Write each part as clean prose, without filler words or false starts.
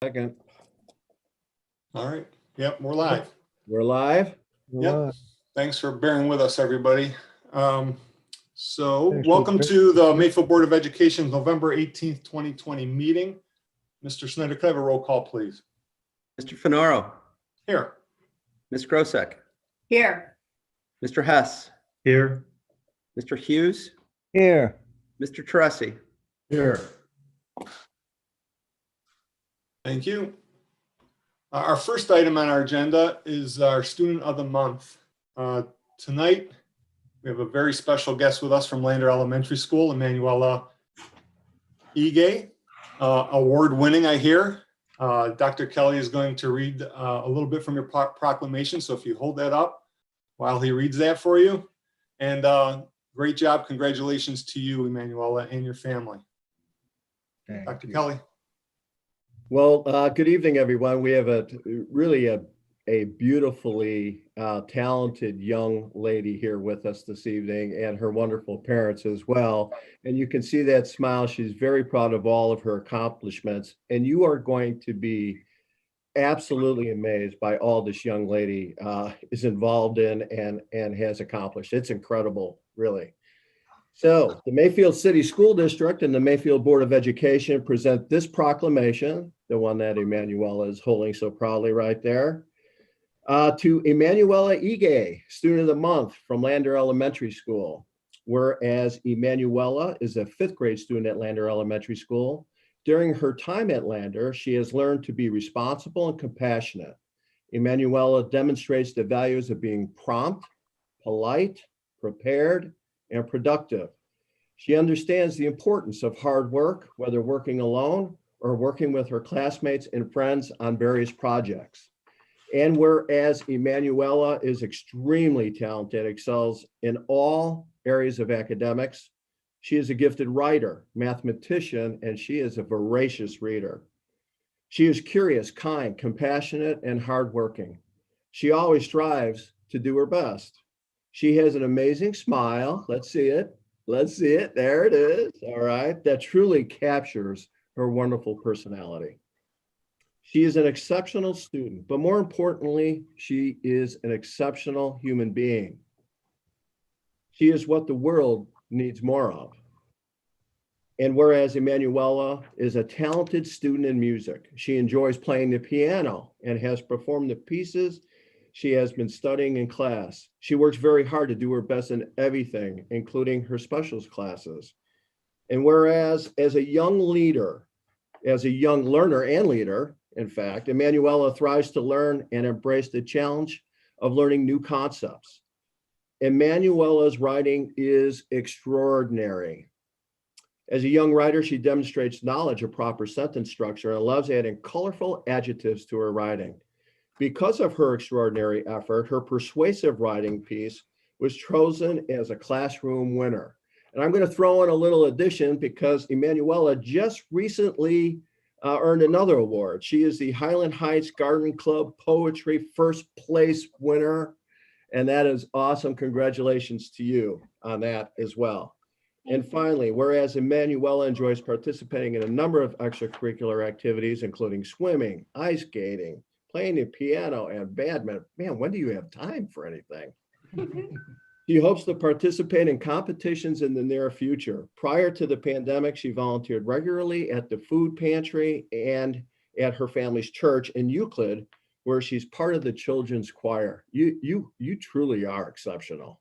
Second. All right. Yep, we're live. We're live. Yep. Thanks for bearing with us, everybody. So Thanks, welcome Richard. to the Mayfield Board of Education's November 18th, 2020 meeting. Mr. Snyder, could I have a roll call, please? Mr. Finaro, Here. Ms. Grosek, Here. Mr. Hess, Here. Mr. Hughes, Here. Mr. Teresi. Here. Thank you. Our first item on our agenda is our Student of the Month. Tonight, we have a very special guest with us from Lander Elementary School, Emanuela Ige, award-winning, I hear. Dr. Kelly is going to read a little bit from your proclamation, so if you hold that up while he reads that for you. And great job. Congratulations to you, Emanuela, and your family. Dr. Kelly. Well, good evening, everyone. We have really a beautifully talented young lady here with us this evening, and her wonderful parents as well. And you can see that smile. She's very proud of all of her accomplishments. And you are going to be absolutely amazed by all this young lady is involved in and has accomplished. It's incredible, really. So the Mayfield City School District and the Mayfield Board of Education present this proclamation, the one that Emanuela is holding so proudly right there, to Emanuela Ige, Student of the Month from Lander Elementary School. Whereas Emanuela is a fifth grade student at Lander Elementary School, during her time at Lander, she has learned to be responsible and compassionate. Emanuela demonstrates the values of being prompt, polite, prepared, and productive. She understands the importance of hard work, whether working alone or working with her classmates and friends on various projects. And whereas Emanuela is extremely talented, excels in all areas of academics, she is a gifted writer, mathematician, and she is a voracious reader. She is curious, kind, compassionate, and hardworking. She always strives to do her best. She has an amazing smile. Let's see it. Let's see it. There it is. All right. That truly captures her wonderful personality. She is an exceptional student, but more importantly, she is an exceptional human being. She is what the world needs more of. And whereas Emanuela is a talented student in music, she enjoys playing the piano and has performed the pieces she has been studying in class. She works very hard to do her best in everything, including her specials classes. And whereas as a young leader, as a young learner and leader, in fact, Emanuela thrives to learn and embrace the challenge of learning new concepts. Emanuela's writing is extraordinary. As a young writer, she demonstrates knowledge of proper sentence structure and loves adding colorful adjectives to her writing. Because of her extraordinary effort, her persuasive writing piece was chosen as a classroom winner. And I'm going to throw in a little addition because Emanuela just recently earned another award. She is the Highland Heights Garden Club Poetry First Place winner. And that is awesome. Congratulations to you on that as well. And finally, whereas Emanuela enjoys participating in a number of extracurricular activities, including swimming, ice skating, playing the piano, and badminton. Man, when do you have time for anything? She hopes to participate in competitions in the near future. Prior to the pandemic, she volunteered regularly at the food pantry and at her family's church in Euclid, where she's part of the children's choir. You truly are exceptional.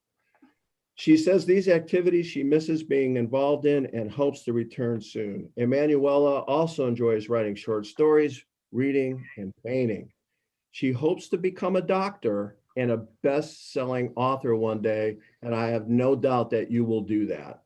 She says these activities she misses being involved in and hopes to return soon. Emanuela also enjoys writing short stories, reading, and painting. She hopes to become a doctor and a best-selling author one day, and I have no doubt that you will do that.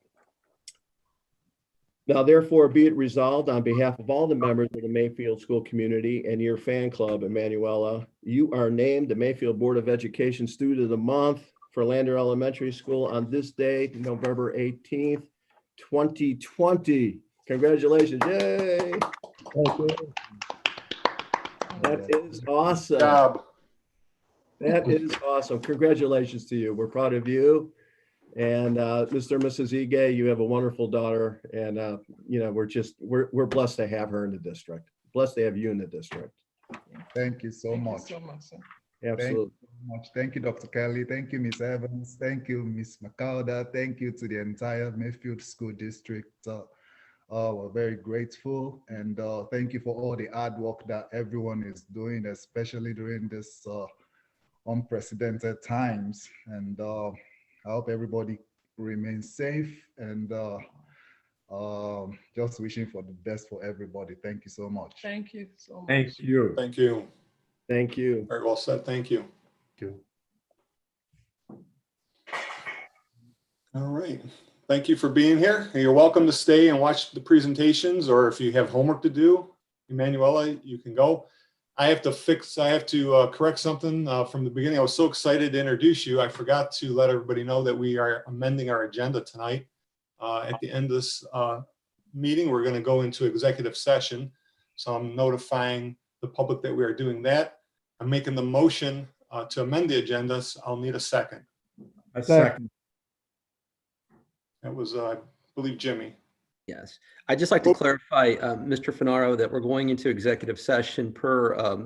Now, therefore, be it resolved on behalf of all the members of the Mayfield School community and your fan club, Emanuela, you are named the Mayfield Board of Education Student of the Month for Lander Elementary School on this day, November 18th, 2020. Congratulations, yay. Thank you. That is awesome. Good job. That is awesome. Congratulations to you. We're proud of you. And Mr. and Mrs. Ige, you have a wonderful daughter. And, you know, we're blessed to have her in the district. blessed to have you in the district. Thank you so Thank you much. so much, sir. Absolutely. Thank you so much. Thank you, Dr. Kelly. Thank you, Miss Evans. Thank you, Miss McCowder. Thank you to the entire Mayfield School District. We're very grateful, and thank you for all the hard work that everyone is doing, especially during this unprecedented times. And I hope everybody remains safe, and just wishing for the best for everybody. Thank you so much. Thank you so much. Thank you. Thank you. Thank you. Very well said. Thank you. All right. Thank you for being here. You're welcome to stay and watch the presentations, or if you have homework to do, Emanuela, you can go. I have to correct something from the beginning. I was so excited to introduce you. I forgot to let everybody know that we are amending our agenda tonight. At the end of this meeting, we're going to go into executive session. So I'm notifying the public that we are doing that. I'm making the motion to amend the agenda. So I'll need a second. A second. That was, I believe, Jimmy. Yes. I'd just like to clarify, Mr. Finaro, that we're going into executive session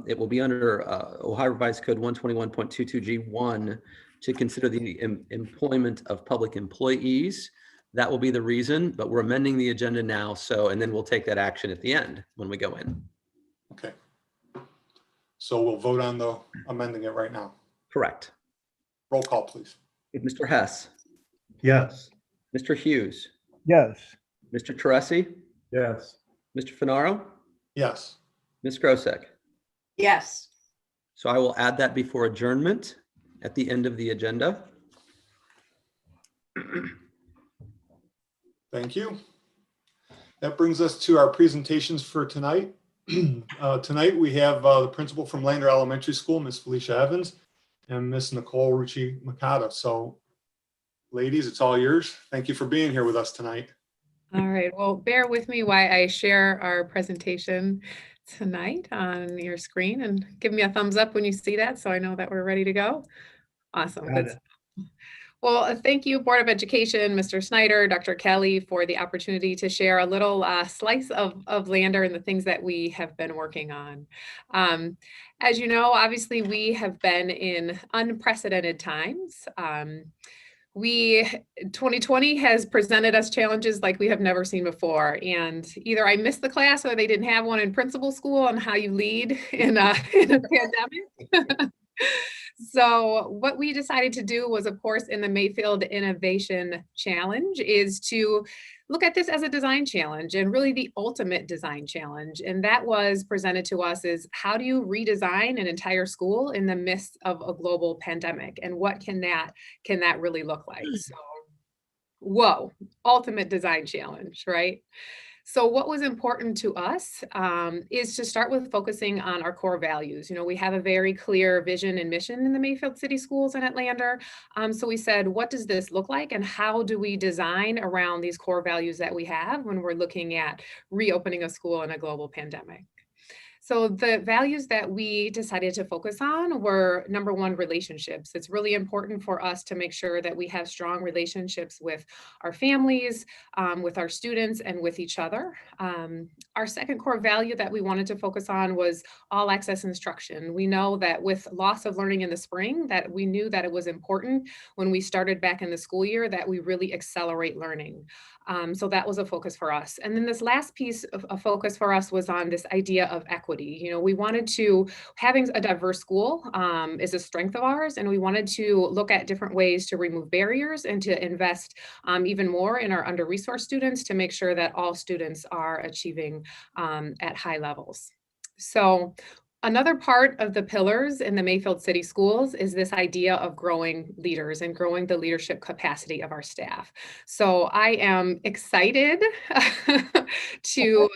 it will be under Ohio Revised Code 121.22G1 to consider the employment of public employees. That will be the reason, but we're amending the agenda now. And then we'll take that action at the end when we go in. Okay. So we'll vote on the amending it right now. Correct. Roll call, please. Mr. Hess, Yes. Mr. Hughes, Yes. Mr. Teresi, Yes. Mr. Finaro, Yes. Ms. Grosek. Yes. So I will add that before adjournment at the end of the agenda. Thank you. That brings us to our presentations for tonight. Tonight we have the principal from Lander Elementary School, Miss Felicia Evans, and Miss Nicole Rucci Makata. So ladies, it's all yours. Thank you for being here with us tonight. All right, well, bear with me while I share our presentation tonight on your screen, and give me a thumbs up when you see that so I know that we're ready to go. Awesome. Got Good it. stuff. Well, thank you, Board of Education, Mr. Snyder, Dr. Kelly, for the opportunity to share a little slice of Lander and the things that we have been working on. As you know, obviously, we have been in unprecedented times. 2020 has presented us challenges like we have never seen before. And either I missed the class or they didn't have one in principal school on how you lead in a pandemic. So what we decided to do was, of course, in the Mayfield Innovation Challenge, is to look at this as a design challenge, and really the ultimate design challenge. And that was presented to us is, how do you redesign an entire school in the midst of a global pandemic? And what can that really look like? So, whoa, ultimate design challenge, right? So what was important to us is to start with focusing on our core values. You know, we have a very clear vision and mission in the Mayfield City Schools and at Lander. So we said, what does this look like, and how do we design around these core values that we have when we're looking at reopening a school in a global pandemic? So the values that we decided to focus on were, number one, relationships. It's really important for us to make sure that we have strong relationships with our families, with our students, and with each other. Our second core value that we wanted to focus on was all access instruction. We know that with loss of learning in the spring, that we knew that it was important when we started back in the school year that we really accelerate learning. So that was a focus for us. And then this last piece of a focus for us was on this idea of equity. You know, we wanted to, having a diverse school is a strength of ours, and we wanted to look at different ways to remove barriers and to invest even more in our under-resourced students to make sure that all students are achieving at high levels. So another part of the pillars in the Mayfield City Schools is this idea of growing leaders and growing the leadership capacity of our staff. So I am excited to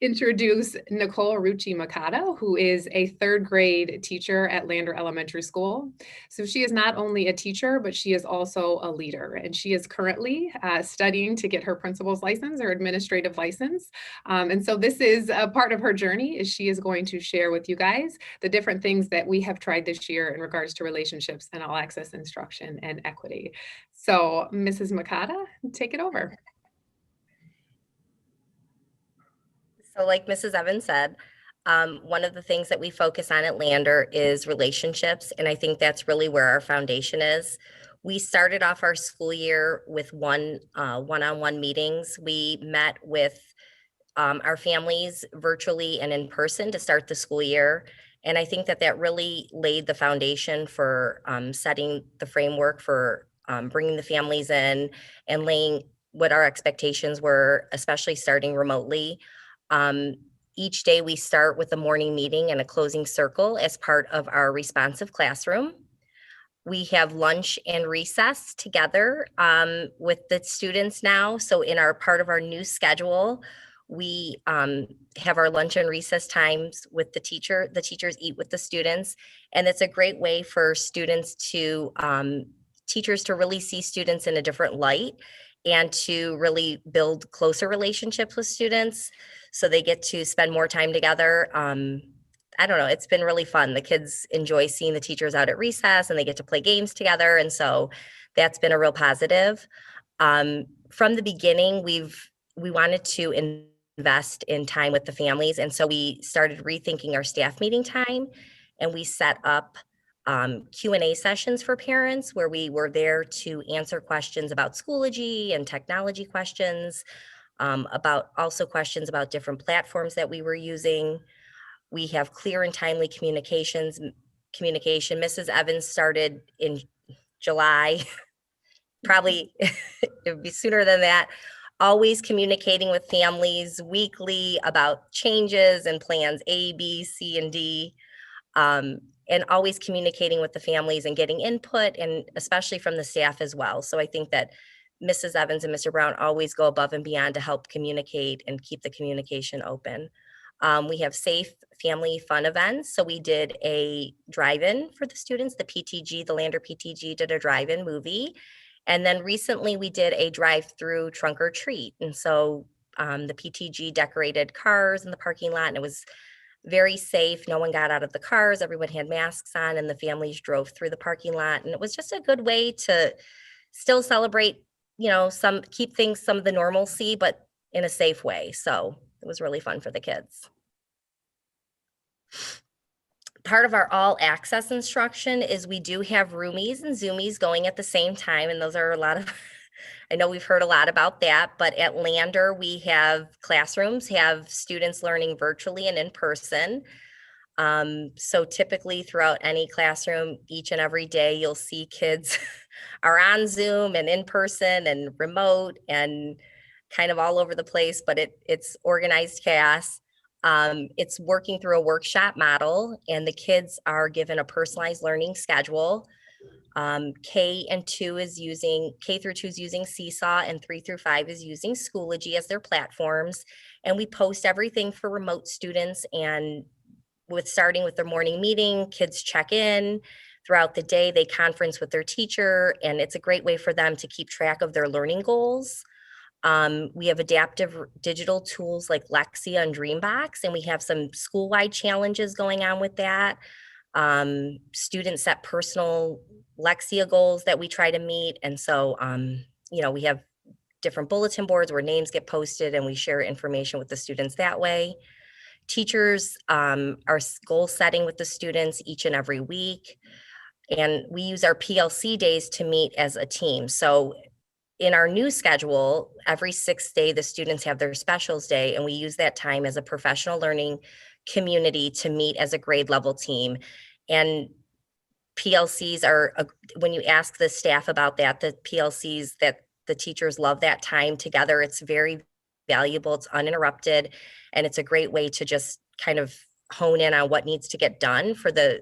introduce Nicole Rucci Makata, who is a third grade teacher at Lander Elementary School. So she is not only a teacher, but she is also a leader, and she is currently studying to get her principal's license or administrative license. And so this is a part of her journey, is she is going to share with you guys the different things that we have tried this year in regards to relationships and all access instruction and equity. So Mrs. Makata, take it over. So like Mrs. Evans said, One of the things that we focus on at Lander is relationships, and I think that's really where our foundation is. We started off our school year with one-on-one meetings. We met with our families virtually and in person to start the school year. And I think that that really laid the foundation for setting the framework for bringing the families in and laying what our expectations were, especially starting remotely. Each day we start with a morning meeting and a closing circle as part of our responsive classroom. We have lunch and recess together with the students now. So in our part of our new schedule, we have our lunch and recess times with the teacher. The teachers eat with the students. And it's a great way for students to, teachers to really see students in a different light and to really build closer relationships with students. So they get to spend more time together. I don't know, it's been really fun. The kids enjoy seeing the teachers out at recess and they get to play games together. And so that's been a real positive. From the beginning, we wanted to invest in time with the families. And so we started rethinking our staff meeting time, and we set up Q&A sessions for parents where we were there to answer questions about Schoology and technology questions, about also questions about different platforms that we were using. We have clear and timely communication. Mrs. Evans started in July, probably it would be sooner than that, always communicating with families weekly about changes and plans A, B, C, and D, and always communicating with the families and getting input, and especially from the staff as well. So I think that Mrs. Evans and Mr. Brown always go above and beyond to help communicate and keep the communication open. We have safe family fun events. So we did a drive-in for the students, the PTG, the Lander PTG did a drive-in movie. And then recently we did a drive-through trunk or treat. And so the PTG decorated cars in the parking lot, and it was very safe. No one got out of the cars. Everyone had masks on, and the families drove through the parking lot. And it was just a good way to still celebrate, you know, keep things some of the normalcy, but in a safe way. So it was really fun for the kids. Part of our all access instruction is we do have Roomies and Zoomies going at the same time. And those are a lot of, I know we've heard a lot about that, but at Lander, we have classrooms, have students learning virtually and in person. So typically throughout any classroom, each and every day, you'll see kids are on Zoom and in person and remote and kind of all over the place, but it's organized chaos. It's working through a workshop model, and the kids are given a personalized learning schedule. K through 2 is using Seesaw, and 3 through 5 is using Schoology as their platforms. And we post everything for remote students, and starting with their morning meeting, kids check in throughout the day, they conference with their teacher, and it's a great way for them to keep track of their learning goals. We have adaptive digital tools like Lexia and Dreambox, and we have some school-wide challenges going on with that. Students set personal Lexia goals that we try to meet. And so, you know, we have different bulletin boards where names get posted and we share information with the students that way. Teachers are goal setting with the students each and every week. And we use our PLC days to meet as a team. So in our new schedule, every 6th day, the students have their specials day, and we use that time as a professional learning community to meet as a grade level team. And PLCs are, when you ask the staff about that, the PLCs, that the teachers love that time together. It's very valuable, it's uninterrupted, and it's a great way to just kind of hone in on what needs to get done for the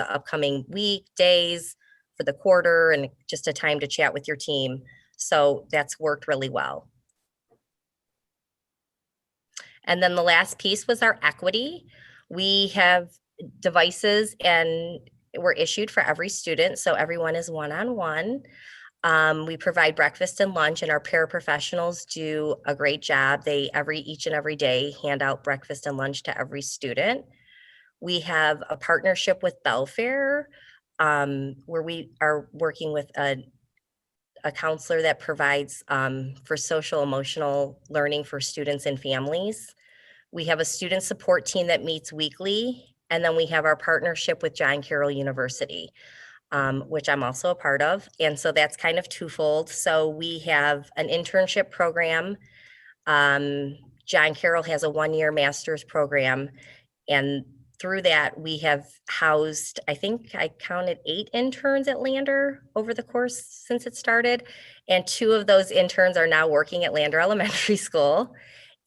upcoming week, days, for the quarter, and just a time to chat with your team. So that's worked really well. And then the last piece was our equity. We have devices and were issued for every student. So everyone is one-on-one. We provide breakfast and lunch, and our paraprofessionals do a great job. They each and every day hand out breakfast and lunch to every student. We have a partnership with Belfair, where we are working with a counselor that provides for social emotional learning for students and families. We have a student support team that meets weekly, and then we have our partnership with John Carroll University, which I'm also a part of. And so that's kind of twofold. So we have an internship program. John Carroll has a one-year master's program, and through that, we have housed, I think I counted 8 interns at Lander over the course since it started. And 2 of those interns are now working at Lander Elementary School.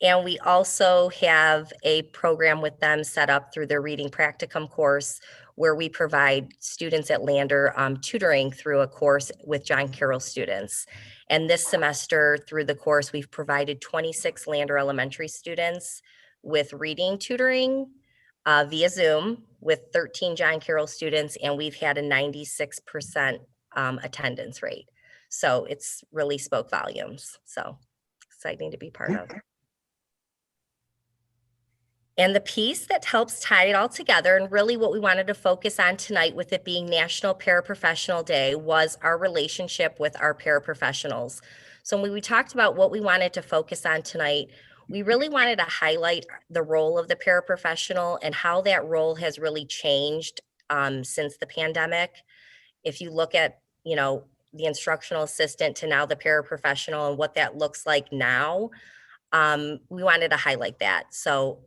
And we also have a program with them set up through their reading practicum course, where we provide students at Lander tutoring through a course with John Carroll students. And this semester through the course, we've provided 26 Lander Elementary students with reading tutoring via Zoom with 13 John Carroll students, and we've had a 96% attendance rate. So it's really spoke volumes. So exciting to be part of. And the piece that helps tie it all together, and really what we wanted to focus on tonight with it being National Paraprofessional Day, was our relationship with our paraprofessionals. So when we talked about what we wanted to focus on tonight, we really wanted to highlight the role of the paraprofessional and how that role has really changed since the pandemic. If you look at, the instructional assistant to now the paraprofessional and what that looks like now, we wanted to highlight that. So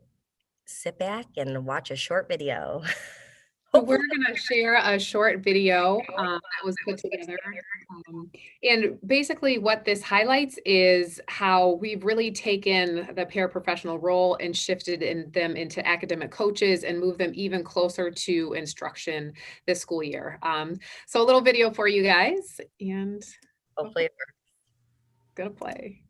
sit back and watch a short video. So we're going to share a short video that was put together. And basically what this highlights is how we've really taken the paraprofessional role and shifted them into academic coaches and moved them even closer to instruction this school year. So a little video for you guys, and Hopefully it gonna play.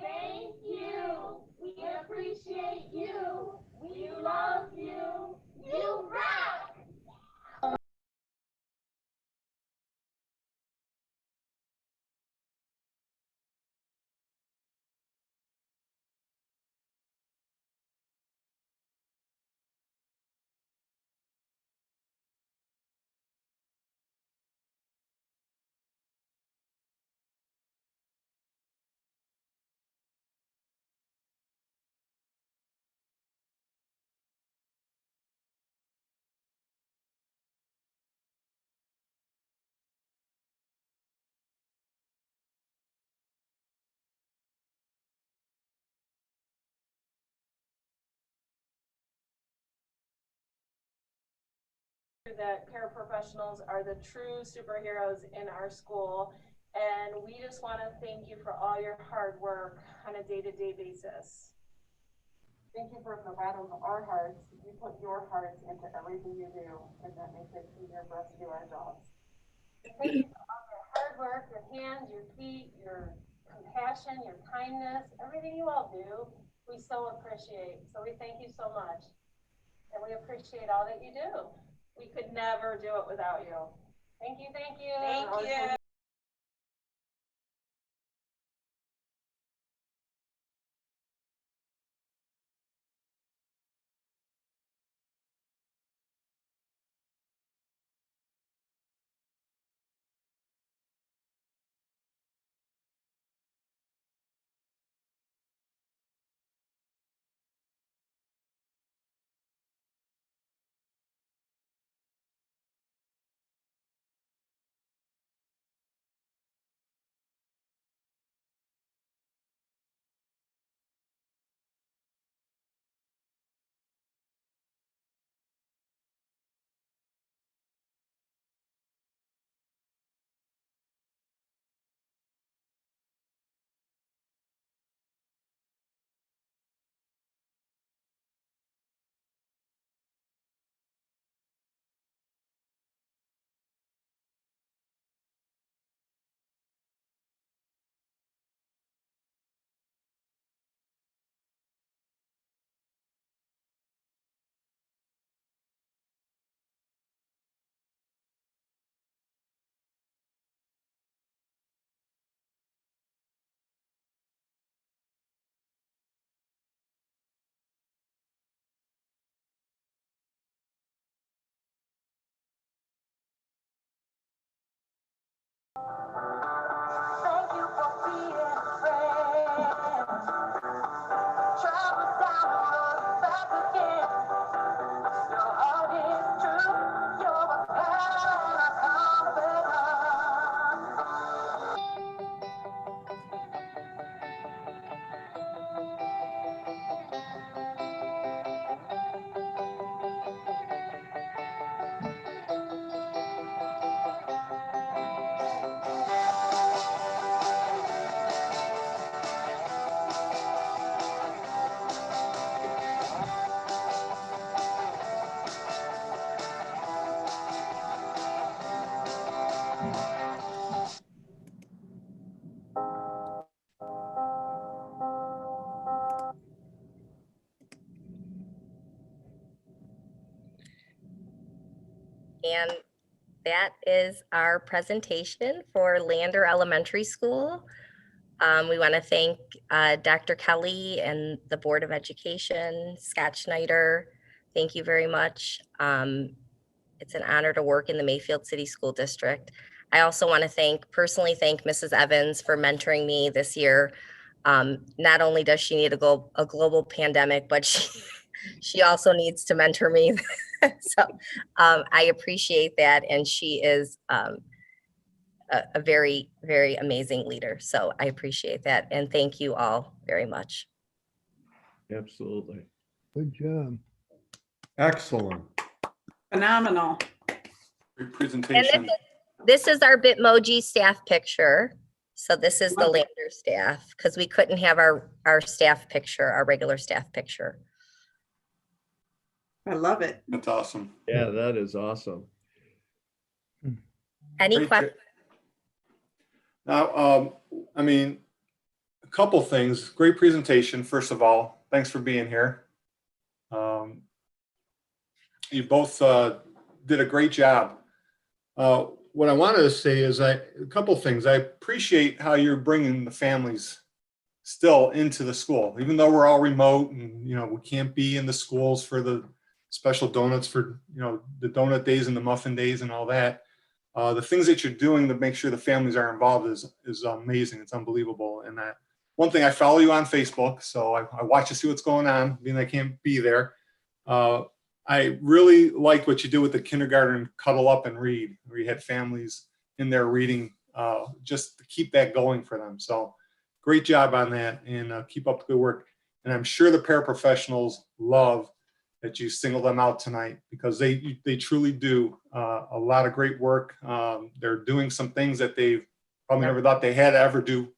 Thank you. We appreciate you. We love you. You rock. That paraprofessionals are the true superheroes in our school, and we just want to thank you for all your hard work on a day-to-day basis. Thank you from the bottom of our hearts. You put your hearts into everything you do, and that makes it easier for us to do our jobs. Thank you for all your hard work, your hands, your feet, your compassion, your kindness, everything you all do, we so appreciate. So we thank you so much, and we appreciate all that you do. We could never do it without you. Thank you, thank you. Thank you. Thank you for being a friend. Travel down the road back again. Your heart is true. You're a pal and And that is our presentation for Lander Elementary School. We want to thank Dr. Kelly and the Board of Education, Scott Schneider. Thank you very much. It's an honor to work in the Mayfield City School District. I also want to personally thank Mrs. Evans for mentoring me this year. Not only does she need a global pandemic, but she also needs to mentor me. So I appreciate that. And she is a very, very amazing leader. So I appreciate that. And thank you all very much. Absolutely. Good job. Excellent. Phenomenal. Great presentation. This is our Bitmoji staff picture. So this is the Love it. Lander staff because we couldn't have our staff picture, our regular staff picture. I love it. That's awesome. Yeah, that is awesome. Any Great. questions? Now, I mean, a couple things. Great presentation, first of all. Thanks for being here. You both did a great job. What I wanted to say is a couple things. I appreciate how you're bringing the families still into the school, even though we're all remote and, we can't be in the schools for the special donuts for, the donut days and the muffin days and all that. The things that you're doing to make sure the families are involved is amazing. It's unbelievable. And one thing, I follow you on Facebook, so I watch to see what's going on, being I can't be there. I really like what you do with the kindergarten Cuddle Up and Read, where you had families in there reading, just to keep that going for them. So great job on that, and keep up the good work. And I'm sure the paraprofessionals love that you single them out tonight, because they truly do a lot of great work. They're doing some things that they've probably never thought they had to ever do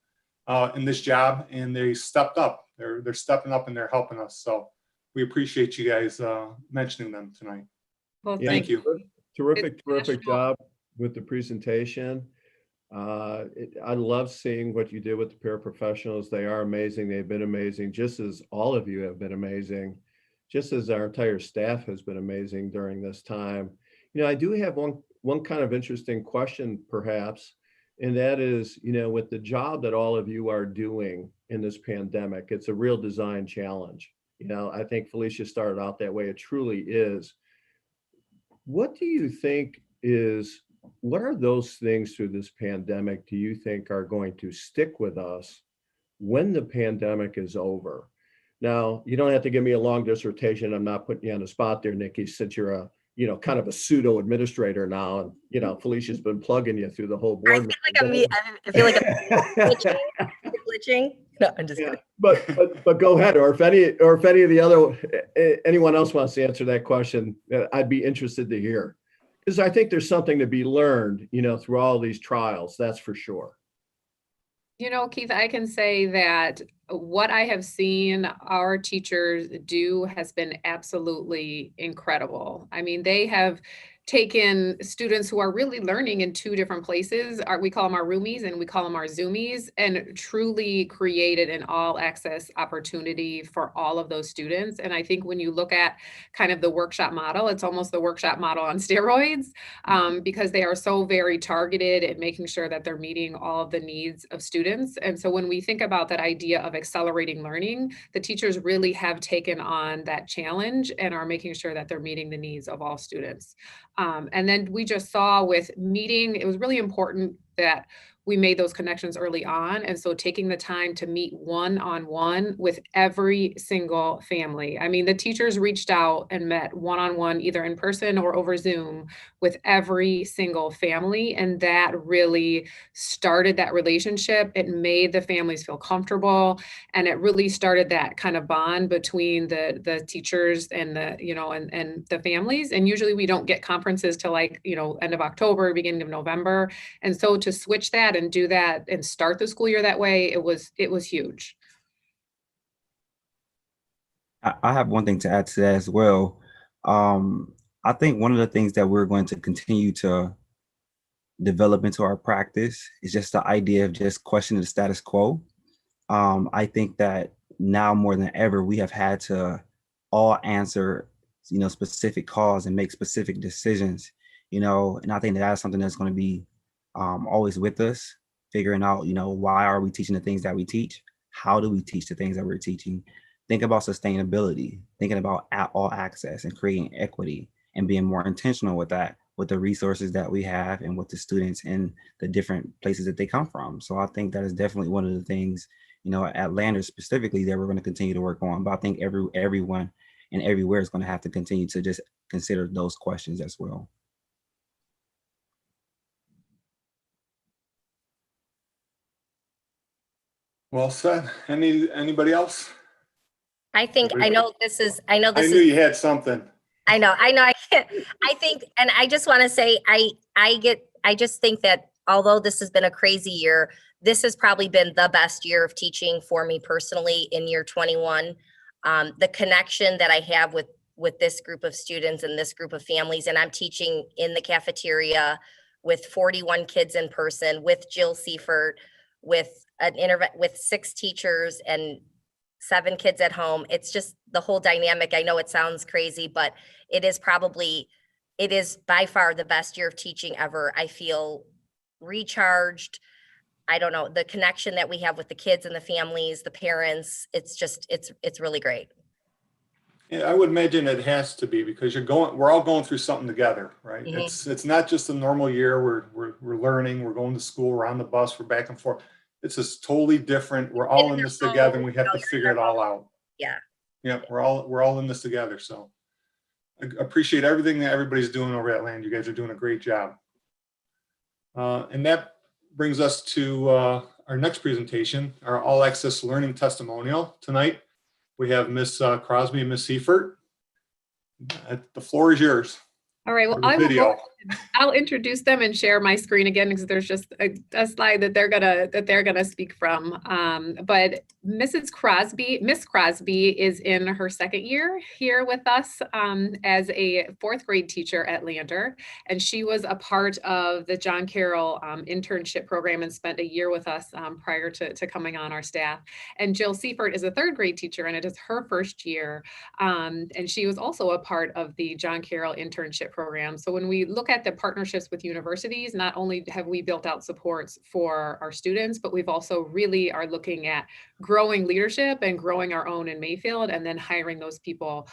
in this job, and they stepped up. They're stepping up and they're helping us. So we appreciate you guys mentioning them tonight. Well, Yeah, Thank you. Terrific national. job with the presentation. I love seeing what you did with the paraprofessionals. They are amazing. They've been amazing, just as all of you have been amazing, just as our entire staff has been amazing during this time. I do have one kind of interesting question, perhaps, and that is, with the job that all of you are doing in this pandemic, it's a real design challenge. I think Felicia started out that way. It truly is. What do you think what are those things through this pandemic do you think are going to stick with us when the pandemic is over? Now, you don't have to give me a long dissertation. I'm not putting you on the spot there, Nikki, since you're a, kind of a pseudo administrator now. And, Felicia's been plugging you through the whole board. I feel like I'm glitching. No, I'm just Yeah, kidding. but go ahead. Or if any of the anyone else wants to answer that question, I'd be interested to hear. Because I think there's something to be learned, through all these trials, that's for sure. Keith, I can say that what I have seen our teachers do has been absolutely incredible. I mean, they have taken students who are really learning in two different places. We call them our roomies and we call them our zoomies, and truly created an all access opportunity for all of those students. And I think when you look at kind of the workshop model, it's almost the workshop model on steroids, because they are so very targeted at making sure that they're meeting all of the needs of students. And so when we think about that idea of accelerating learning, the teachers really have taken on that challenge and are making sure that they're meeting the needs of all students. And then we just saw with meeting, it was really important that we made those connections early on. And so taking the time to meet one-on-one with every single family. I mean, the teachers reached out and met one-on-one, either in person or over Zoom, with every single family. And that really started that relationship. It made the families feel comfortable. And it really started that kind of bond between the teachers and and the families. And usually we don't get conferences till end of October, beginning of November. And so to switch that and do that and start the school year that way, it was huge. I have one thing to add to that as well. I think one of the things that we're going to continue to develop into our practice is just the idea of just questioning the status quo. I think that now more than ever, we have had to all answer, specific calls and make specific decisions, and I think that's something that's going to be always with us, figuring out, why are we teaching the things that we teach? How do we teach the things that we're teaching? Think about sustainability, thinking about all access and creating equity and being more intentional with that, with the resources that we have and with the students and the different places that they come from. So I think that is definitely one of the things, at Lander specifically, that we're going to continue to work on. But I think everyone and everywhere is going to have to continue to just consider those questions as well. Well said. Anybody else? I know this is. I knew you had something. I know. I think, and I just want to say, I just think that although this has been a crazy year, this has probably been the best year of teaching for me personally in year 21. The connection that I have with this group of students and this group of families, and I'm teaching in the cafeteria with 41 kids in person, with Jill Seifert, with 6 teachers and 7 kids at home. It's just the whole dynamic. I know it sounds crazy, but it is by far the best year of teaching ever. I feel recharged. I don't know, the connection that we have with the kids and the families, the parents, it's really great. Yeah, I would imagine it has to be, because we're all going through something together, right? Mm-hmm. It's not just a normal year. We're learning, we're going to school, we're on the bus, we're back and forth. It's just totally different. We're all in this together and we have to figure it all out. Yeah. Yeah, we're all in this together. So I appreciate everything that everybody's doing over at Land. You guys are doing a great job. And that brings us to our next presentation, our All Access Learning Testimonial. Tonight, we have Ms. Crosby and Ms. Seifert. The floor is yours. All right, well, I'll introduce them and share my screen again, because there's just a slide that they're gonna speak from. But Miss Crosby is in her second year here with us as a 4th grade teacher at Lander, and she was a part of the John Carroll internship program and spent a year with us prior to coming on our staff. And Jill Seifert is a 3rd grade teacher, and it is her first year, and she was also a part of the John Carroll internship program. So when we look at the partnerships with universities, not only have we built out supports for our students, but we've also really are looking at growing leadership and growing our own in Mayfield, and then hiring those people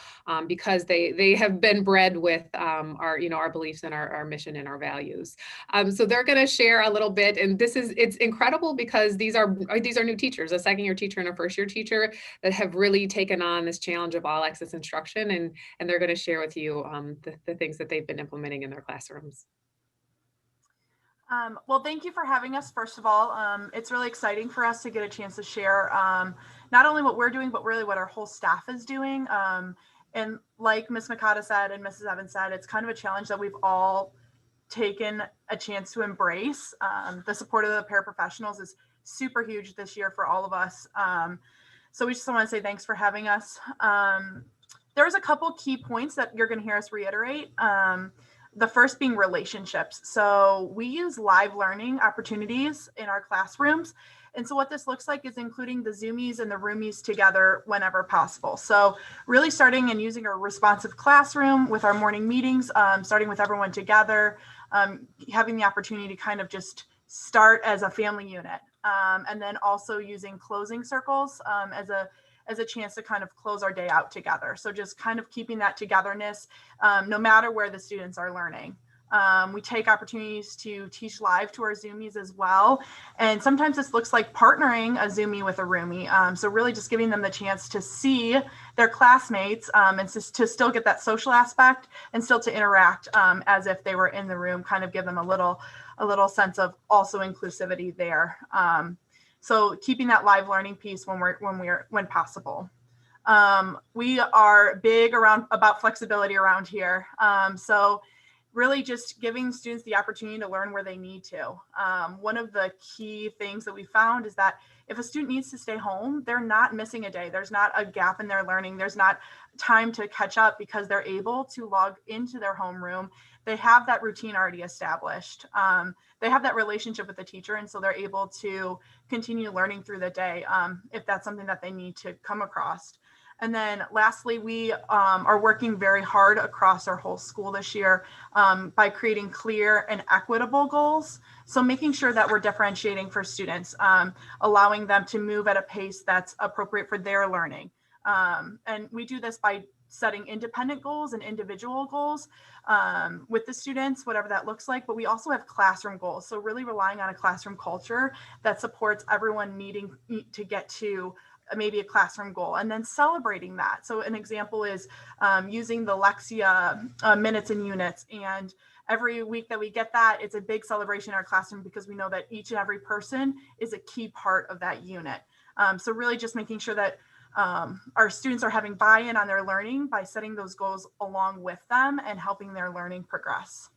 because they have been bred with our beliefs and our mission and our values. So they're going to share a little bit, and it's incredible because these are new teachers, a 2nd year teacher and a 1st year teacher that have really taken on this challenge of all access instruction, and they're going to share with you the things that they've been implementing in their classrooms. Well, thank you for having us, first of all. It's really exciting for us to get a chance to share not only what we're doing, but really what our whole staff is doing. And like Ms. Mikata said and Mrs. Evans said, it's kind of a challenge that we've all taken a chance to embrace. The support of the paraprofessionals is super huge this year for all of us. So we just want to say thanks for having us. There's a couple key points that you're going to hear us reiterate. The first being relationships. So we use live learning opportunities in our classrooms. And so what this looks like is including the Zoomies and the Roomies together whenever possible. So really starting and using a responsive classroom with our morning meetings, starting with everyone together, having the opportunity to kind of just start as a family unit. And then also using closing circles as a chance to kind of close our day out together. So just kind of keeping that togetherness, no matter where the students are learning. We take opportunities to teach live to our Zoomies as well. And sometimes this looks like partnering a Zoomie with a roomie. So really just giving them the chance to see their classmates and to still get that social aspect and still to interact as if they were in the room, kind of give them a little sense of also inclusivity there. So keeping that live learning piece when possible. We are big about flexibility around here. So really just giving students the opportunity to learn where they need to. One of the key things that we found is that if a student needs to stay home, they're not missing a day. There's not a gap in their learning. There's not time to catch up because they're able to log into their homeroom. They have that routine already established. They have that relationship with the teacher, and so they're able to continue learning through the day if that's something that they need to come across. And then lastly, we are working very hard across our whole school this year by creating clear and equitable goals. So making sure that we're differentiating for students, allowing them to move at a pace that's appropriate for their learning. And we do this by setting independent goals and individual goals with the students, whatever that looks like, but we also have classroom goals. So really relying on a classroom culture that supports everyone needing to get to maybe a classroom goal and then celebrating that. So an example is using the Lexia minutes and units. And every week that we get that, it's a big celebration in our classroom because we know that each and every person is a key part of that unit. So really just making sure that our students are having buy-in on their learning by setting those goals along with them and helping their learning progress.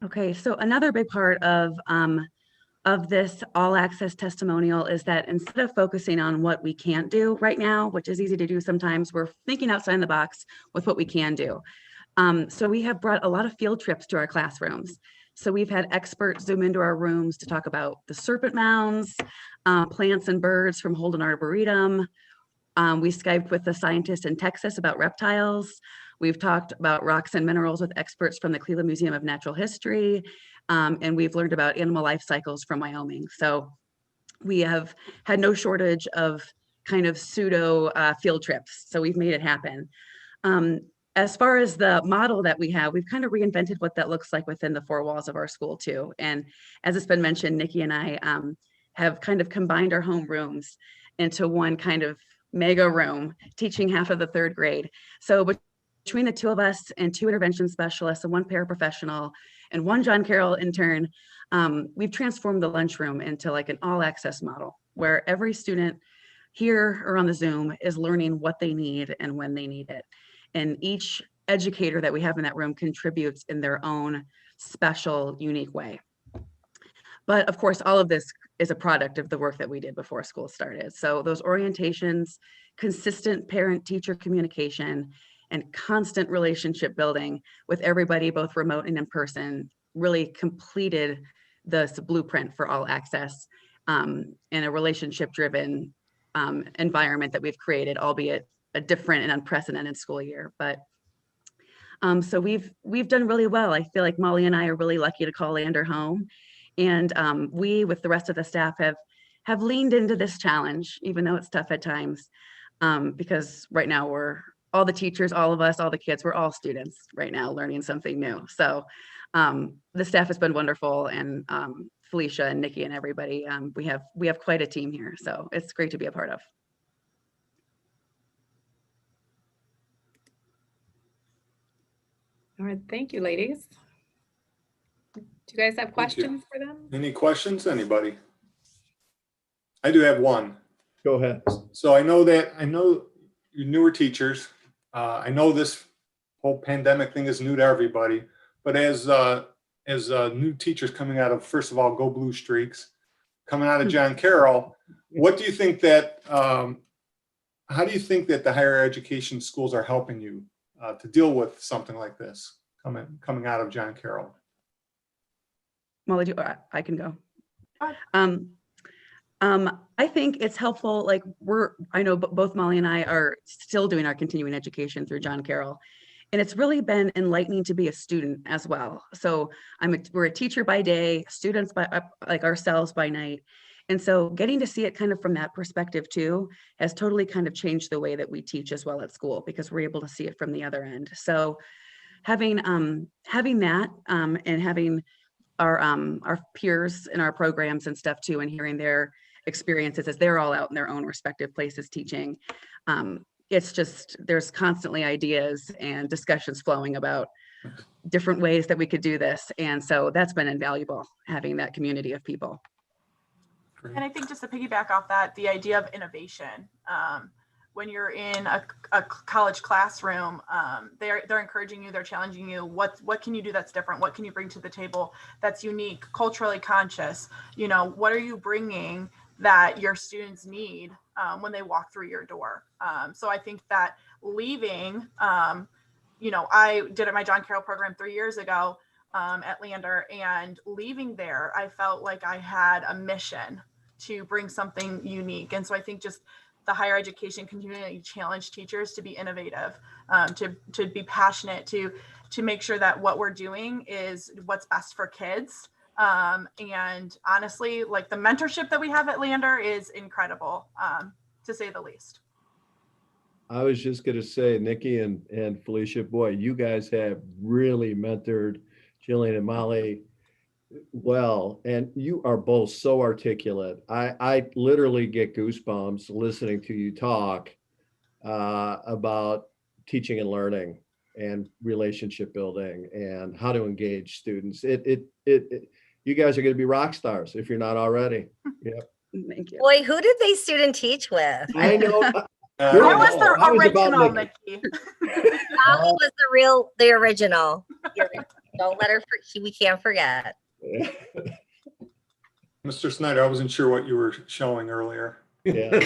Okay, so another big part of this all access testimonial is that instead of focusing on what we can't do right now, which is easy to do sometimes, we're thinking outside the box with what we can do. So we have brought a lot of field trips to our classrooms. So we've had experts zoom into our rooms to talk about the serpent mounds, plants and birds from Holden Arboretum. We Skyped with a scientist in Texas about reptiles. We've talked about rocks and minerals with experts from the Cleveland Museum of Natural History. And we've learned about animal life cycles from Wyoming. So we have had no shortage of kind of pseudo field trips. So we've made it happen. As far as the model that we have, we've kind of reinvented what that looks like within the four walls of our school too. And as it's been mentioned, Nikki and I have kind of combined our home rooms into one kind of mega room, teaching half of the third grade. So between the two of us and two intervention specialists and one paraprofessional and one John Carroll intern, we've transformed the lunchroom into like an all access model where every student here or on the Zoom is learning what they need and when they need it. And each educator that we have in that room contributes in their own special, unique way. But of course, all of this is a product of the work that we did before school started. So those orientations, consistent parent-teacher communication, and constant relationship building with everybody, both remote and in person, really completed the blueprint for all access in a relationship-driven environment that we've created, albeit a different and unprecedented school year. But so we've done really well. I feel like Molly and I are really lucky to call Lander home. And we, with the rest of the staff, have leaned into this challenge, even though it's tough at times, because right now all the teachers, all of us, all the kids, we're all students right now learning something new. So the staff has been wonderful, and Felicia and Nikki and everybody, we have quite a team here. So it's great to be a part of. All right, thank you, ladies. Do you guys have questions for them? Any questions, anybody? I do have one. Go ahead. So I know you're newer teachers. I know this whole pandemic thing is new to everybody, but as new teachers coming out of, first of all, Go Blue Streaks, coming out of John Carroll, what do you think that, how do you think that the higher education schools are helping you to deal with something like this coming out of John Carroll? Molly, I can go. I think it's helpful. Like I know both Molly and I are still doing our continuing education through John Carroll, and it's really been enlightening to be a student as well. So we're a teacher by day, students like ourselves by night. And so getting to see it kind of from that perspective too has totally kind of changed the way that we teach as well at school, because we're able to see it from the other end. So having that and having our peers in our programs and stuff too, and hearing their experiences as they're all out in their own respective places teaching. It's just, there's constantly ideas and discussions flowing about different ways that we could do this. And so that's been invaluable, having that community of people. And I think just to piggyback off that, the idea of innovation, when you're in a college classroom, they're encouraging you, they're challenging you. What can you do that's different? What can you bring to the table that's unique, culturally conscious? You know, what are you bringing that your students need when they walk through your door? So I think that leaving, you know, I did my John Carroll program 3 years ago at Lander, and leaving there, I felt like I had a mission to bring something unique. And so I think just the higher education community challenge teachers to be innovative, to be passionate, to make sure that what we're doing is what's best for kids. And honestly, like the mentorship that we have at Lander is incredible, to say the least. I was just going to say, Nikki and Felicia, boy, you guys have really mentored Jillian and Molly well, and you are both so articulate. I literally get goosebumps listening to you talk about teaching and learning and relationship building and how to engage students. You guys are going to be rock stars if you're not already. Yeah. Thank you. Boy, who did they student teach with? I know. I was the I was about original, Nikki. Nikki. Molly was the original. Don't let her, we can't forget. Mr. Snyder, I wasn't sure what you were showing earlier. Yeah.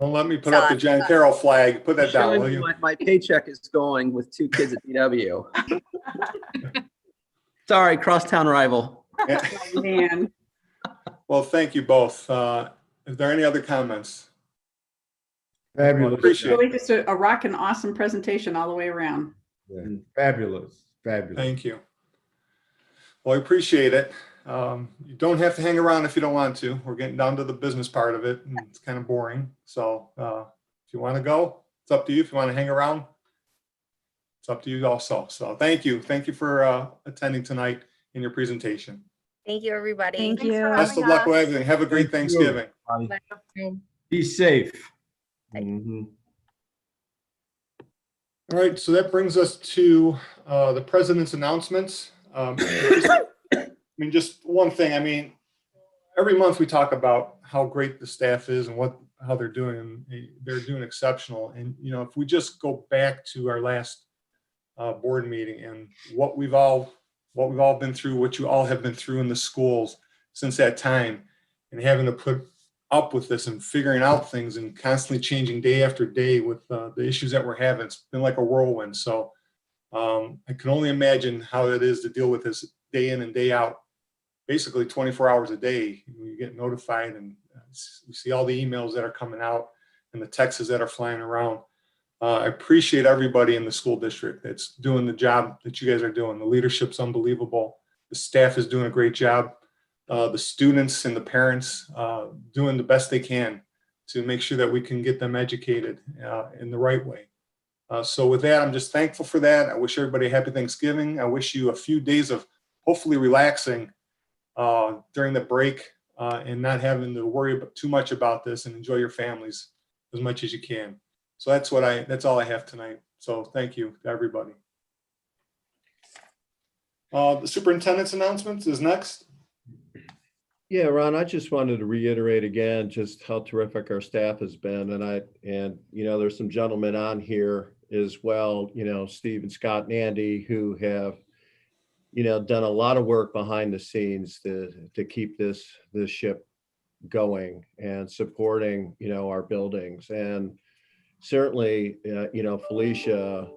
Don't let me put up the John Carroll flag. Put that down, Showing will you you? what my paycheck is going with 2 kids at DW. Sorry, crosstown rival. Yeah. Man, Well, thank you both. Is there any other comments? Fabulous. Appreciate it. really just a rockin' awesome presentation all the way around. Yeah, fabulous. Fabulous. Thank you. Well, I appreciate it. You don't have to hang around if you don't want to. We're getting down to the business part of it, and it's kind of boring. So if you want to go, it's up to you. If you want to hang around, it's up to you also. So thank you. Thank you for attending tonight in your presentation. Thank you, everybody. Thank Thanks you. for Best of having luck with us. everything. Have a great Thank you. Thanksgiving. Be safe. Thank Mhm. All right, so that brings us to the president's announcements. Just one thing. Every month we talk about how great the staff is and how they're doing. And they're doing exceptional. And if we just go back to our last board meeting and what we've all been through, what you all have been through in the schools since that time, and having to put up with this and figuring out things and constantly changing day after day with the issues that we're having. It's been like a whirlwind. So I can only imagine how it is to deal with this day in and day out, basically 24 hours a day. You get notified and you see all the emails that are coming out and the texts that are flying around. I appreciate everybody in the school district that's doing the job that you guys are doing. The leadership's unbelievable. The staff is doing a great job. The students and the parents doing the best they can to make sure that we can get them educated in the right way. So with that, I'm just thankful for that. I wish everybody a happy Thanksgiving. I wish you a few days of hopefully relaxing during the break and not having to worry too much about this, and enjoy your families as much as you can. So that's all I have tonight. So thank you to everybody. The superintendent's announcements is next. Yeah, Ron, I just wanted to reiterate again just how terrific our staff has been. And there's some gentlemen on here as well, Steve and Scott and Andy, who have, done a lot of work behind the scenes to keep this ship going and supporting, our buildings. And certainly, Felicia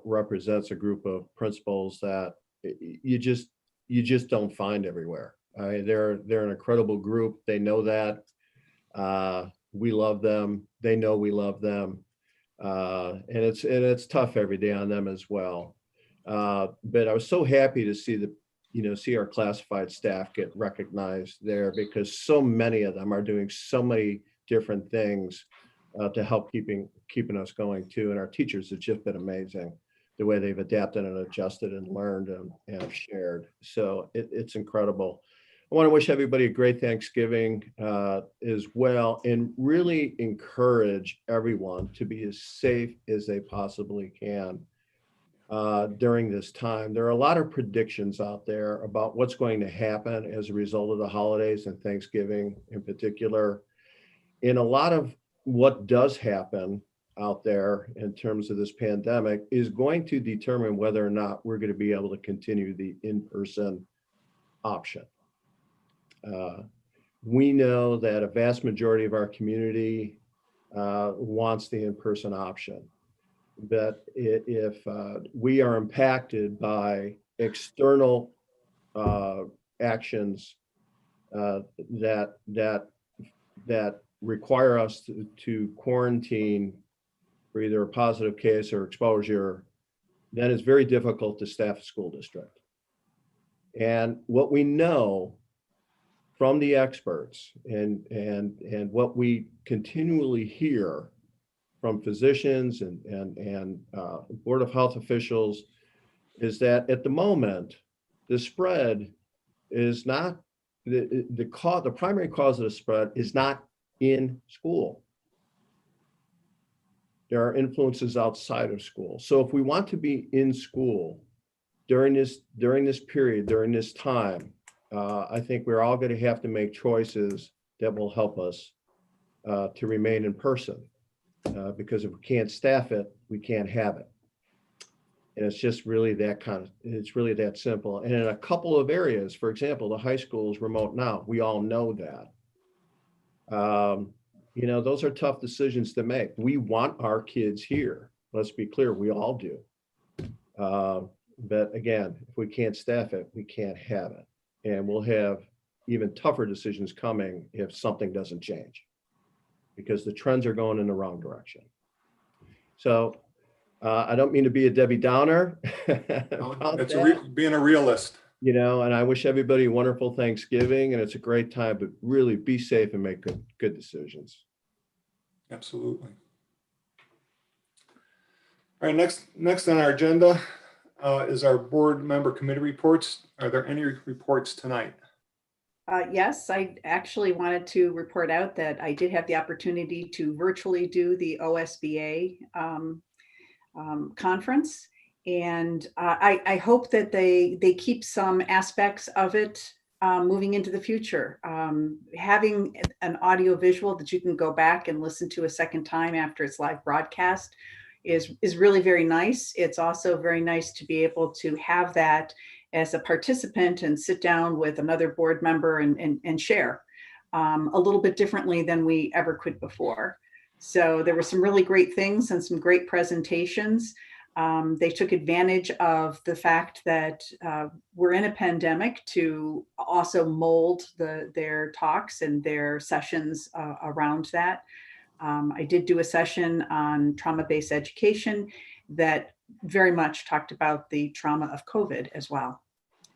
represents a group of principals that you just don't find everywhere. They're an incredible group. They know that. We love them. They know we love them. And it's tough every day on them as well. But I was so happy to see our classified staff get recognized there, because so many of them are doing so many different things to help keeping us going too. And our teachers have just been amazing. the way they've adapted and adjusted and learned and have shared. So it's incredible. I want to wish everybody a great Thanksgiving as well, and really encourage everyone to be as safe as they possibly can during this time. There are a lot of predictions out there about what's going to happen as a result of the holidays and Thanksgiving in particular. And a lot of what does happen out there in terms of this pandemic is going to determine whether or not we're going to be able to continue the in-person option. We know that a vast majority of our community wants the in-person option. But if we are impacted by external actions that require us to quarantine for either a positive case or exposure, then it's very difficult to staff a school district. And what we know from the experts and what we continually hear from physicians and Board of Health officials is that at the moment, the spread is not, the primary cause of the spread is not in school. There are influences outside of school. So if we want to be in school during this period, during this time, I think we're all going to have to make choices that will help us to remain in person. Because if we can't staff it, we can't have it. And it's just really it's really that simple. And in a couple of areas, for example, the high school is remote now. We all know that. Those are tough decisions to make. We want our kids here. Let's be clear, we all do. But again, if we can't staff it, we can't have it. And we'll have even tougher decisions coming if something doesn't change, because the trends are going in the wrong direction. So I don't mean to be a Debbie Downer. It's being a realist. And I wish everybody a wonderful Thanksgiving, and it's a great time, but really be safe and make good decisions. Absolutely. All right, next on our agenda is our board member committee reports. Are there any reports tonight? Yes, I actually wanted to report out that I did have the opportunity to virtually do the OSBA conference. And I hope that they keep some aspects of it moving into the future. Having an audio visual that you can go back and listen to a second time after it's live broadcast is really very nice. It's also very nice to be able to have that as a participant and sit down with another board member and share a little bit differently than we ever could before. So there were some really great things and some great presentations. They took advantage of the fact that we're in a pandemic to also mold their talks and their sessions around that. I did do a session on trauma-based education that very much talked about the trauma of COVID as well.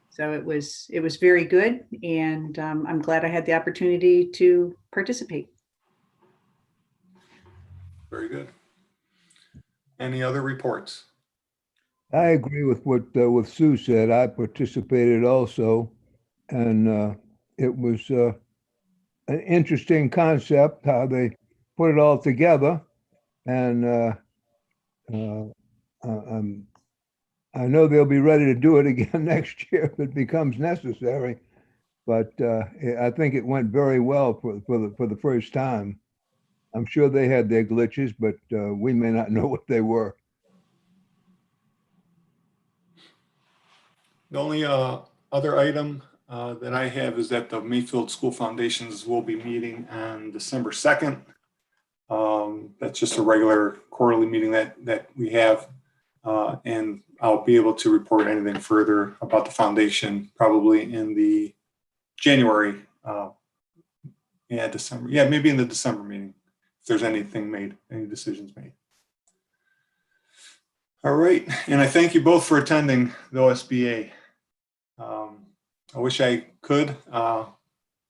So it was very good, and I'm glad I had the opportunity to participate. Very good. Any other reports? I agree with what Sue said. I participated also, and it was an interesting concept how they put it all together, and I know they'll be ready to do it again next year if it becomes necessary. But I think it went very well for the first time. I'm sure they had their glitches, but we may not know what they were. The only other item that I have is that the Mayfield School Foundations will be meeting on December 2nd. That's just a regular quarterly meeting that we have. And I'll be able to report anything further about the foundation probably in the January, December. Yeah, maybe in the December meeting, if there's anything made, any decisions made. All right, and I thank you both for attending the OSBA. I wish I could.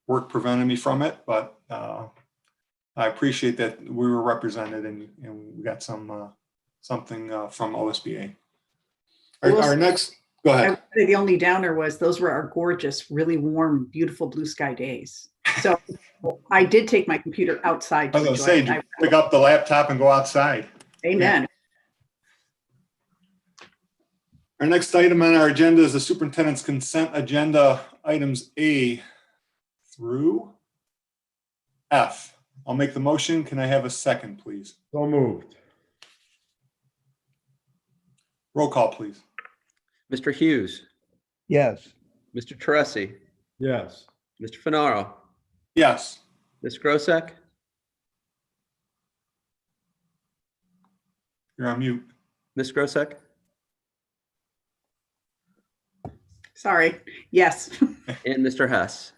Work prevented me from it, but I appreciate that we were represented and we got something from OSBA. Our next, go I ahead. would say the only downer was those were our gorgeous, really warm, beautiful blue sky days. So I did take my computer outside I to was enjoy gonna say, it. did you pick up the laptop and go outside? Amen. Our next item on our agenda is the superintendent's consent agenda, items A through F. I'll make the motion. Can I have a second, please? So moved. Roll call, please. Mr. Hughes, Yes. Mr. Teresi, Yes. Mr. Fenaro, Yes. Ms. Grosek, You're on mute. Ms. Grosek, Sorry. Yes. and Mr. Hess.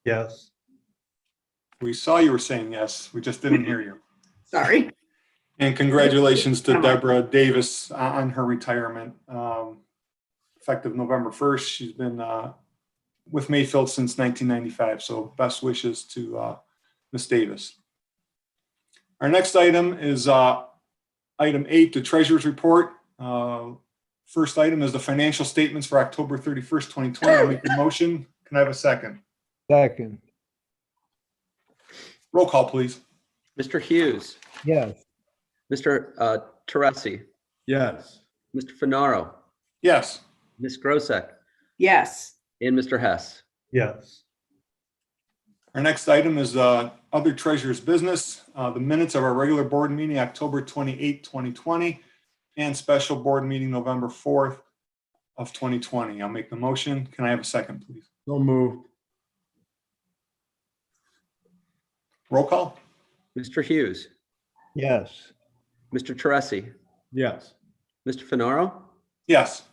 Yes. We saw you were saying yes. We just didn't hear you. Sorry. And congratulations to Come on. Deborah Davis on her retirement. Effective November 1st. She's been with Mayfield since 1995. So best wishes to Ms. Davis. Our next item is item 8, the treasurer's report. First item is the financial statements for October 31st, 2020. I'll make the motion. Can I have a second? Second. Roll call, please. Mr. Hughes, Yes. Mr. Teresi, Yes. Mr. Fenaro, Yes. Ms. Grosek, Yes. and Mr. Hess. Yes. Our next item is other treasurer's business, the minutes of our regular board meeting, October 28, 2020, and special board meeting, November 4th of 2020. I'll make the motion. Can I have a second, please? So moved. Roll call? Mr. Hughes, Yes. Mr. Teresi, Yes. Mr. Fenaro, Yes.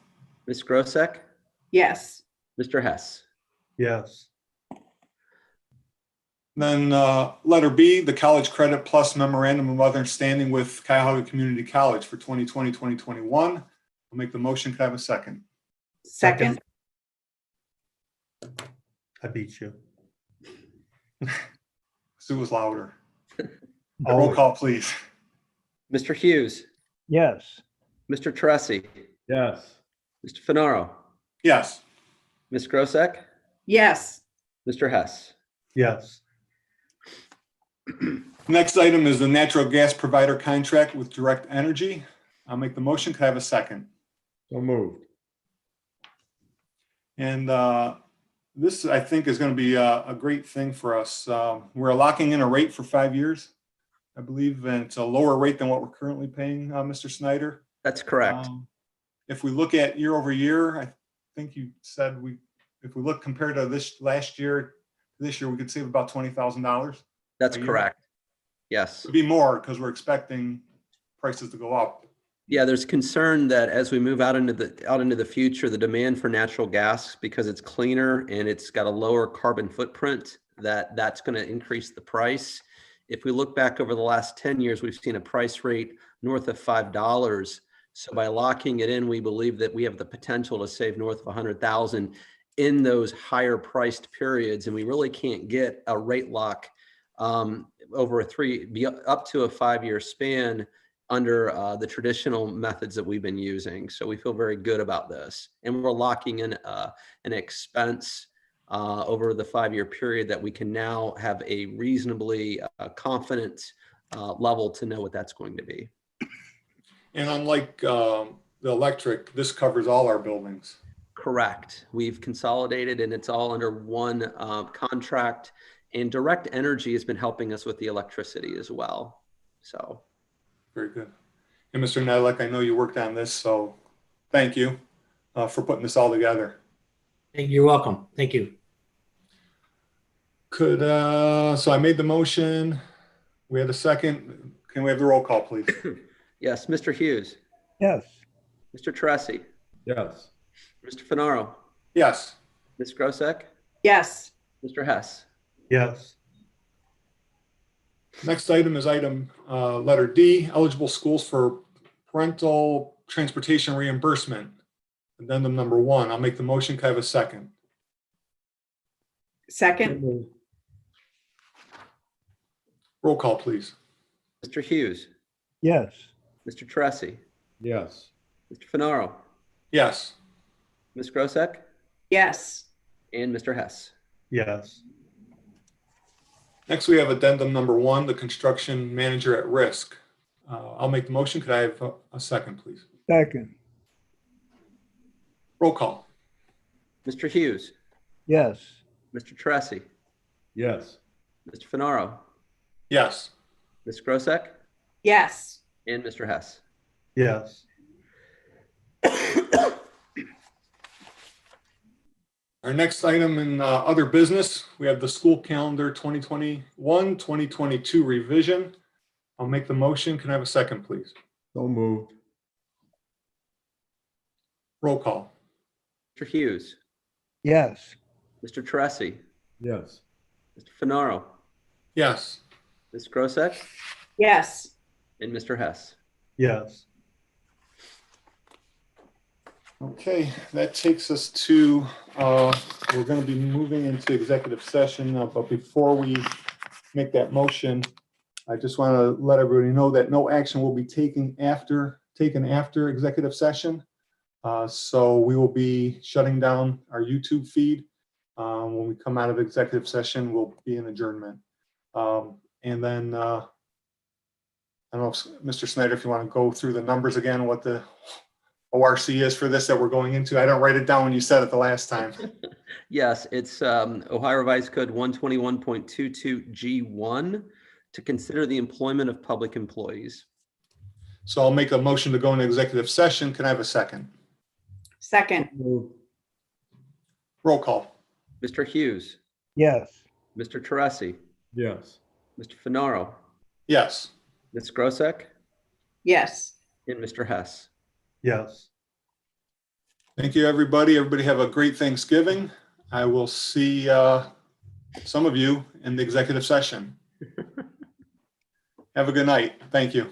Ms. Grosek, Yes. Mr. Hess. Yes. Then letter B, the College Credit Plus Memorandum of Understanding with Cuyahoga Community College for 2020, 2021. I'll make the motion. Can I have a second? Second. I beat you. Sue was louder. Roll call, please. Mr. Hughes, Yes. Mr. Teresi, Yes. Mr. Fenaro, Yes. Ms. Grosek, Yes. Mr. Hess. Yes. Next item is the natural gas provider contract with Direct Energy. I'll make the motion. Can I have a second? So moved. And this, I think, is going to be a great thing for us. We're locking in a rate for 5 years, I believe, and it's a lower rate than what we're currently paying, Mr. Snyder. That's correct. If we look at year over year, I think you said if we look compared to this last year, this year, we could save about $20,000. That's a year. correct. Yes. Could be more because we're expecting prices to go up. Yeah, there's concern that as we move out into the future, the demand for natural gas, because it's cleaner and it's got a lower carbon footprint, that's going to increase the price. If we look back over the last 10 years, we've seen a price rate north of $5. So by locking it in, we believe that we have the potential to save north of 100,000 in those higher priced periods. And we really can't get a rate lock over up to a 5-year span under the traditional methods that we've been using. So we feel very good about this. And we're locking in an expense over the 5-year period that we can now have a reasonably confident level to know what that's going to be. And unlike the electric, this covers all our buildings. Correct. We've consolidated and it's all under one contract. And Direct Energy has been helping us with the electricity as well. So. Very good. And Mr. Nedlick, I know you worked on this, so thank you for putting this all together. You're welcome. Thank you. So I made the motion. We had a second. Can we have the roll call, please? Yes, Mr. Hughes. Yes. Mr. Teresi. Yes. Mr. Fenaro. Yes. Ms. Grosek. Yes. Mr. Hess. Yes. Next item is item letter D, eligible schools for parental transportation reimbursement. Addendum number 1. I'll make the motion. Can I have a second? Second. Roll call, please. Mr. Hughes. Yes. Mr. Teresi. Yes. Mr. Fenaro. Yes. Ms. Grosek, Yes. and Mr. Hess. Yes. Next, we have addendum number 1, the construction manager at risk. I'll make the motion. Could I have a second, please? Second. Roll call. Mr. Hughes, Yes. Mr. Tressi, Yes. Mr. Fenaro, Yes. Ms. Grosek, Yes. and Mr. Hess. Yes. Our next item in other business, we have the school calendar 2021-2022 revision. I'll make the motion. Can I have a second, please? So moved. Roll call. Mr. Hughes, Yes. Mr. Tressi, Yes. Mr. Fenaro, Yes. Ms. Grosek, Yes. and Mr. Hess. Yes. Okay, that takes us to, we're going to be moving into executive session, but before we make that motion, I just want to let everybody know that no action will be taken after executive session. So we will be shutting down our YouTube feed. When we come out of executive session, we'll be in adjournment. And then, I don't know, if Mr. Snyder, if you want to go through the numbers again, what the ORC is for this that we're going into. I don't write it down when you said it the last time. Yes, it's Ohio Revised Code 121.22G1 to consider the employment of public employees. So I'll make a motion to go into executive session. Can I have a second? Second. Roll call. Mr. Hughes, Yes. Mr. Tressi, Yes. Mr. Fenaro, Yes. Ms. Grosek, Yes. and Mr. Hess. Yes. Thank you, everybody. Everybody have a great Thanksgiving. I will see some of you in the executive session. Have a good night. Thank you.